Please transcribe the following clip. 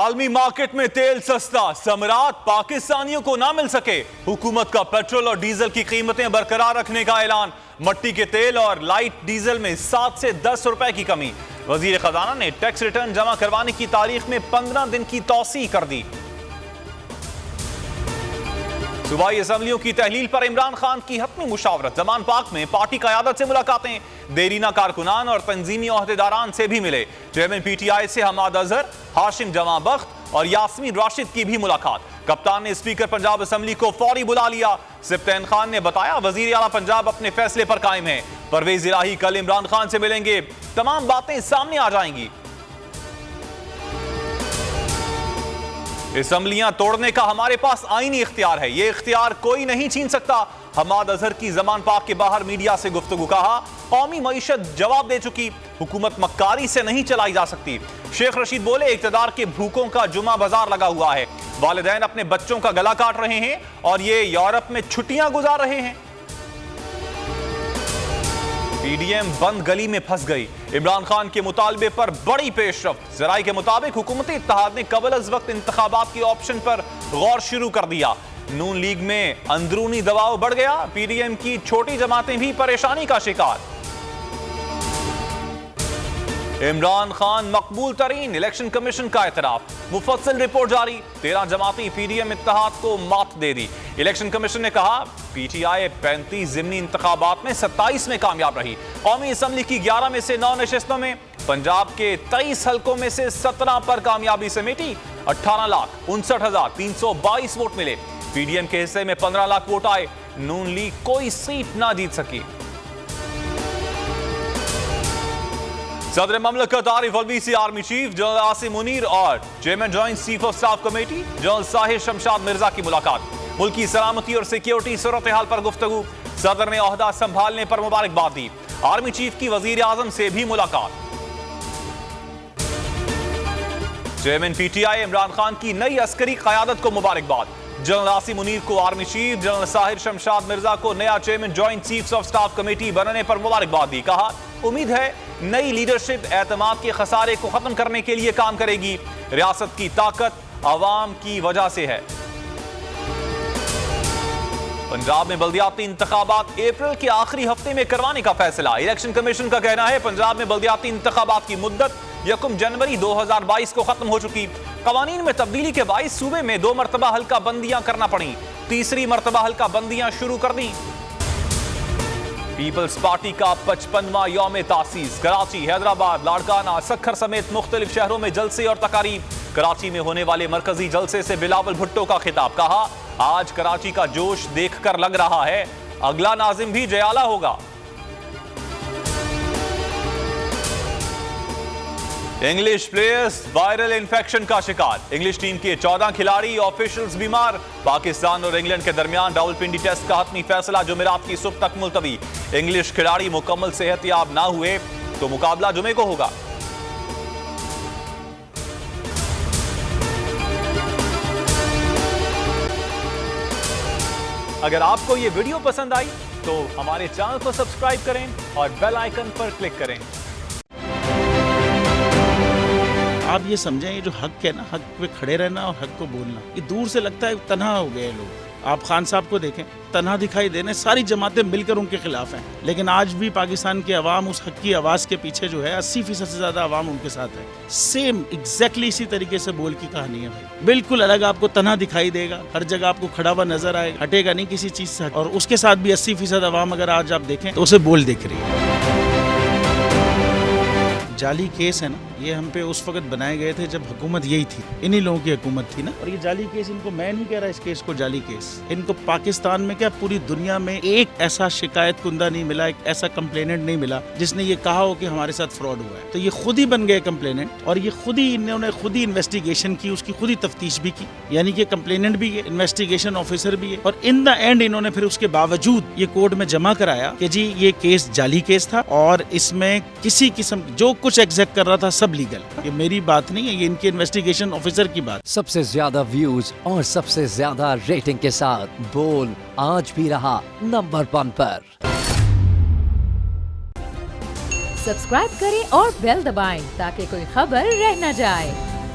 आलमी मार्केट में तेल सस्ता, समरात पाकिस्तानियों को ना मिल सके। हुकूमत का पेट्रोल और डीजल की कीमतें बरकरार रखने का ऐलान। मट्टी के तेल और लाइट डीजल में 7 से 10 रुपए की कमी। वजीर खजाना ने टैक्स रिटर्न जमा करवाने की तारीख में 15 दिन की तौसीह कर दी। सूबाई असम्बलियों की तहलील पर इमरान खान की हतमी मुशावरत। जमान पाक में पार्टी क़यादत से मुलाकातें। देरीना कारकुनान और तंजीमी ओहदेदारान से भी मिले। चेयरमैन PTI से हमाद अजहर, हाशिम जमा बख्त और यास्मीन राशिद की भी मुलाकात। कप्तान ने स्पीकर पंजाब असम्बली को फौरी बुला लिया। सिफ्तैन खान ने बताया वजीर आला पंजाब अपने फैसले पर कायम है। परवेज इलाही कल इमरान खान से मिलेंगे, तमाम बातें सामने आ जाएंगी। असम्बलियां तोड़ने का हमारे पास आईनी इख्तियार है, यह इख्तियार कोई नहीं छीन सकता। हमाद अजहर की जमान पाक के बाहर मीडिया से गुफ्तगू। कहा कौमी मईशत जवाब दे चुकी, हुकूमत मक्कारी से नहीं चलाई जा सकती। शेख रशीद बोले इक़्तिदार के भूखों का जुमा बाजार लगा हुआ है। वालिदैन अपने बच्चों का गला काट रहे हैं और ये यूरोप में छुट्टियां गुजार रहे हैं। PDM बंद गली में फंस गई। इमरान खान के मुतालबे पर बड़ी पेशरफ्त। जराई के मुताबिक हुकूमती इत्तेहाद ने कबल अज वक्त इंतखाबात के ऑप्शन पर गौर शुरू कर दिया। नून लीग में अंदरूनी दबाव बढ़ गया। PDM की छोटी जमातें भी परेशानी का शिकार। इमरान खान मकबूल तरीन, इलेक्शन कमीशन का एतराफ। मुफस्सिल रिपोर्ट जारी। 13 जमाती PDM इत्तेहाद को मात दे दी। इलेक्शन कमीशन ने कहा PTI 35 ज़िमनी इंतखाबात में 27 में कामयाब रही। कौमी असम्बली की 11 में से 9 नशिस्तों में पंजाब के 23 हल्कों में से 17 पर कामयाबी समेटी। 18,59,322 वोट मिले। PDM के हिस्से में 15 लाख वोट आए। नून लीग कोई सीट ना जीत सकी। सदर ममलकत आरिफ अलवी से army chief general Asim Munir और chairman joint chief of staff committee general Sahir Shamshad Mirza की मुलाकात। मुल्की सलामती और सिक्योरिटी सूरत हाल पर गुफ्तगू। सदर ने ओहदा संभालने पर मुबारकबाद दी। आर्मी चीफ की वजीर आजम से भी मुलाकात। चेयरमैन PTI इमरान खान की नई अस्करी क़यादत को मुबारकबाद। जनरल आसिम मुनीर को army chief, general Sahir Shamshad Mirza को नया chairman joint chief of staff committee बनने पर मुबारकबाद दी। कहा उम्मीद है नई लीडरशिप एतमाद के खसारे को खत्म करने के लिए काम करेगी। रियासत की ताकत अवाम की वजह से है। पंजाब में बल्दियाती इंतखाबात अप्रैल के आखिरी हफ्ते में करवाने का फैसला। इलेक्शन कमीशन का कहना है पंजाब में बल्दियाती इंतखाबात की मुद्दत 1 जनवरी 2022 को खत्म हो चुकी। कवानीन में तब्दीली के बाइस सूबे में 2 मरतबा हल्का बंदियां करना पड़ी। तीसरी मरतबा हल्का बंदियां शुरू कर दी। पीपल्स पार्टी का 55वां यौम तासीस। कराची, हैदराबाद, लाड़काना, सखर समेत मुख्तलिफ शहरों में जलसे और तकारीब। कराची में होने वाले मरकजी जलसे से बिलावल भुट्टो का खिताब। कहा आज कराची का जोश देखकर लग रहा है अगला नाजिम भी जयाला होगा। इंग्लिश प्लेयर्स वायरल इन्फेक्शन का शिकार। इंग्लिश टीम के 14 खिलाड़ी ऑफिशियल्स बीमार। पाकिस्तान और इंग्लैंड के दरमियान रावलपिंडी टेस्ट का हतमी फैसला जुमेरात की सुबह तक मुलतवी। इंग्लिश खिलाड़ी मुकम्मल सेहतयाब ना हुए तो मुकाबला जुमे को होगा। अगर आपको यह वीडियो पसंद आई तो हमारे चैनल को सब्सक्राइब करें और बेल आइकन पर क्लिक करें। आप ये समझें ये जो हक है ना, हक पे खड़े रहना और हक को बोलना, ये दूर से लगता है तन्हा हो गए लोग। आप खान साहब को देखें, तन्हा दिखाई देने, सारी जमातें मिलकर उनके खिलाफ हैं। लेकिन आज भी पाकिस्तान की आवाम उस हक की आवाज़ के पीछे जो है 80% से ज़्यादा आवाम उनके साथ है। सेम एग्जैक्टली इसी तरीके से बोल की कहानी है भाई। बिल्कुल अलग आपको तन्हा दिखाई देगा, हर जगह आपको खड़ा हुआ नजर आएगा, हटेगा नहीं किसी चीज़ से। और उसके साथ भी 80% आवाम अगर आज आप देखें तो उसे बोल दिख रही है। जाली केस है ना, ये हम पे उस वक्त बनाए गए थे जब हुकूमत यही थी, इन्हीं लोगों की हुकूमत थी ना। और ये जाली केस, इनको मैं नहीं कह रहा इस केस को जाली केस, इनको पाकिस्तान में क्या पूरी दुनिया में एक ऐसा शिकायत कुंदा नहीं मिला, एक ऐसा कंप्लेनेंट नहीं मिला जिसने ये कहा हो कि हमारे साथ फ्रॉड हुआ है। तो ये खुद ही बन गए कंप्लेनेंट और ये खुद ही इन्होंने खुद ही इन्वेस्टिगेशन की, उसकी खुद ही तफ्तीश भी की। यानी कि कंप्लेनेंट भी है, इन्वेस्टिगेशन ऑफिसर भी है। और इन द एंड इन्होंने फिर उसके बावजूद ये कोर्ट में जमा कराया कि जी ये केस जाली केस था और इसमें किसी किस्म जो कुछ एग्जैक्ट कर रहा था सब लीगल। ये मेरी बात नहीं है, ये इनके इन्वेस्टिगेशन ऑफिसर की बात। सबसे ज्यादा व्यूज और सबसे ज्यादा रेटिंग के साथ बोल आज भी रहा नंबर 1 पर। सब्सक्राइब करें और बेल दबाएं ताकि कोई खबर रह न जाए।